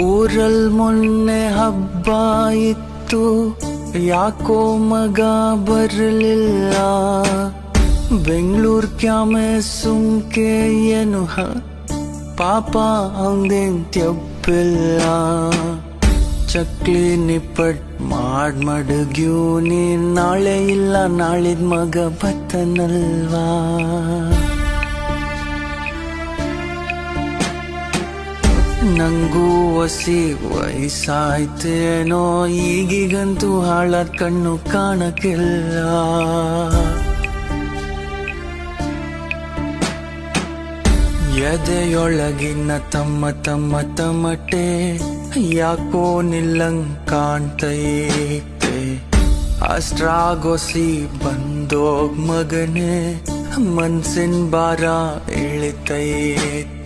ಊರಲ್ ಮೊನ್ನೆ ಹಬ್ಬ ಇತ್ತು, ಯಾಕೋ ಮಗ ಬರಲಿಲ್ಲ. ಬೆಂಗಳೂರು ಕ್ಯಾಮೆ ಸುಮ್ಕೆ ಏನು ಪಾಪ ಅವಂದೇನ್ ತಪ್ಪಿಲ್ಲ. ಚಕ್ಲಿ ನಿಪ್ಪಟ್ ಮಡಗ್ಯೂ ನೀನ್ ನಾಳೆ ಇಲ್ಲ ನಾಳಿದ್ ಮಗ ಬತ್ತನಲ್ವಾ. ನಂಗೂ ಹೊಸಿ ವಯಸ್ಸಾಯ್ತೇನೋ, ಈಗೀಗಂತೂ ಹಾಳಾದ್ ಕಣ್ಣು ಕಾಣಕ್ಕಿಲ್ಲ. ಎದೆಯೊಳಗಿನ ತಮ್ಮ ತಮ್ಮ ತಮಟೆ ಯಾಕೋ ನಿಲ್ಲಂಗ್ ಕಾಣ್ತೈತೆ. ಅಷ್ಟ್ರಾಗೊಸಿ ಬಂದೋಗ್ ಮಗನೇ, ಮನ್ಸಿನ ಭಾರ ಇಳಿತೈತೆ.